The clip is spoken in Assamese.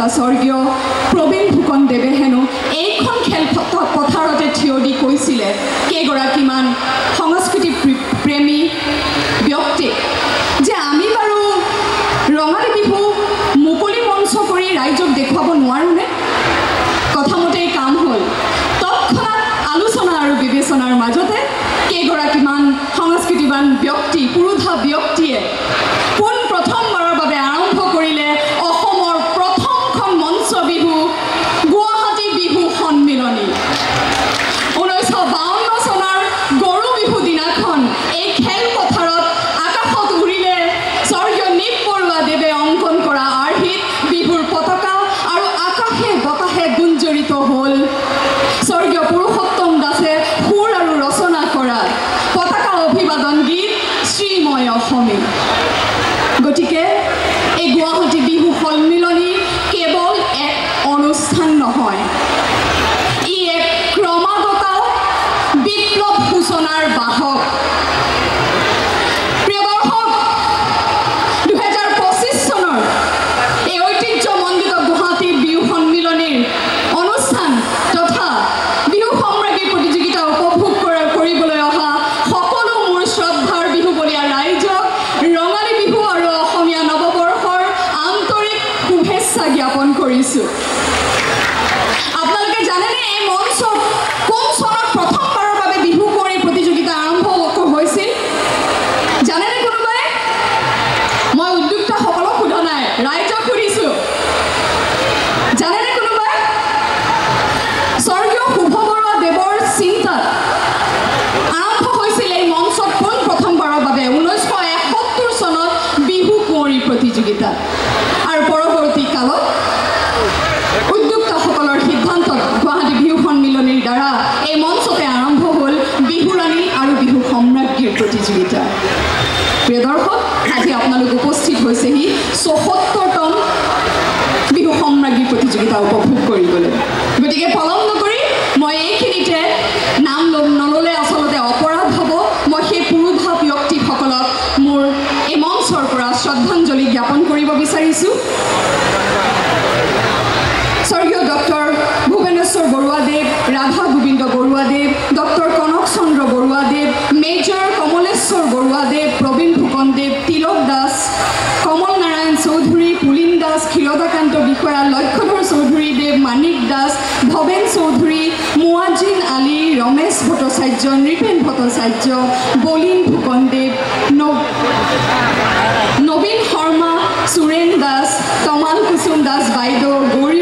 নেতা স্বৰ্গীয় প্ৰবীণ ফুকনদেৱে হেনো এইখন খেল পথাৰতে থিয় দি কৈছিলে কেইগৰাকীমান সংস্কৃতি প্ৰেমী ব্যক্তিক যে আমি বাৰু ৰঙালী বিহু মুকলি মঞ্চ কৰি ৰাইজক দেখুৱাব নোৱাৰোঁনে? কথামতেই কাম হ'ল। তৎক্ষণাৎ আলোচনা আৰু বিবেচনাৰ মাজতে কেইগৰাকীমান সংস্কৃতিবান ব্যক্তি পুৰুধা ব্যক্তিয়ে পোন প্ৰথমবাৰৰ বাবে আৰম্ভ কৰিলে অসমৰ প্ৰথমখন মঞ্চ বিহু গুৱাহাটী বিহু সন্মিলনী। 1952 চনৰ গৰু বিহু দিনাখন এই খেলপথাৰত আকাশত উৰিলে স্বৰ্গীয় নীপ বৰুৱাদেৱে অংকন কৰা আৰ্হিত বিহুৰ পতাকা আৰু আকাশে বতাহে গুঞ্জৰিত হ'ল স্বৰ্গীয় পুৰুষোত্তম দাসে সুৰ আৰু ৰচনা কৰা পতাকা অভিবাদন গীত শ্ৰীময় অসমী। গতিকে এই গুৱাহাটী বিহু সন্মিলনী কেৱল এক অনুষ্ঠান নহয়, ই এক ক্ৰমাগত বিপ্লৱ সূচনাৰ বাহক। প্ৰিয় দৰ্শক, 2025 চনৰ এই ঐতিহ্যমণ্ডিত গুৱাহাটী বিহু সন্মিলনীৰ অনুষ্ঠান তথা বিহু সম্ৰাজ্ঞী প্ৰতিযোগিতা উপভোগ কৰিবলৈ অহা সকলো মোৰ শ্ৰদ্ধাৰ বিহুবলীয়া ৰাইজক ৰঙালী বিহু আৰু অসমীয়া নৱবৰ্ষৰ আন্তৰিক শুভেচ্ছা জ্ঞাপন কৰিছোঁ। আপোনালোকে জানেনে এই মঞ্চত কোন চনত প্ৰথমবাৰৰ বাবে বিহু কুঁৱৰী প্ৰতিযোগিতা আৰম্ভ হৈছিল? জানেনে কোনোবাই? মই উদ্যোক্তাসকলক সোধা নাই, ৰাইজক সুধিছোঁ। জানেনে কোনোবাই? স্বৰ্গীয় শুভ বৰুৱা দেৱৰ চিন্তাত আৰম্ভ হৈছিল এই মঞ্চত পোন প্ৰথমবাৰৰ বাবে 1971 চনত বিহু কুঁৱৰী প্ৰতিযোগিতা। আৰু পৰৱৰ্তী কালত উদ্যোক্তাসকলৰ সিদ্ধান্তত গুৱাহাটী বিহু সন্মিলনীৰ দ্বাৰা এই মঞ্চতে আৰম্ভ হ'ল বিহুৰাণী আৰু বিহু সম্ৰাজ্ঞীৰ প্ৰতিযোগিতা। প্ৰিয় দৰ্শক, আজি আপোনালোক উপস্থিত হৈছেহি 74তম বিহু সম্ৰাজ্ঞী প্ৰতিযোগিতা উপভোগ কৰিবলৈ। গতিকে পলম নকৰি মই এইখিনিতে নাম নল'লে আচলতে অপৰাধ হ'ব। মই সেই পুৰুধা ব্যক্তিসকলক মোৰ এই মঞ্চৰ পৰা শ্ৰদ্ধাঞ্জলি জ্ঞাপন কৰিব বিচাৰিছোঁ। স্বৰ্গীয় ডক্টৰ ভূৱনেশ্বৰ বৰুৱাদেৱ, ৰাধা গোবিন্দ বৰুৱাদেৱ, ডক্টৰ কনক চন্দ্ৰ বৰুৱাদেৱ, মেজৰ কমলেশ্বৰ বৰুৱাদেৱ, প্ৰবীণ ফুকনদেৱ, তিলক দাস, কমল নাৰায়ণ চৌধুৰী, পুলিন দাস, ক্ষীৰদাকান্ত বিষয়া, লক্ষ্যধৰ চৌধুৰী দেৱ, মানিক দাস, ভৱেন চৌধুৰী, মুৱাজিন আলী, ৰমেশ ভট্টাচাৰ্য, নৃপেন ভট্টাচাৰ্য, বলিন ফুকনদেৱ, নবীন শৰ্মা, সুৰেন দাস, তমাল কুসুম দাস বাইদেউ, গৌৰী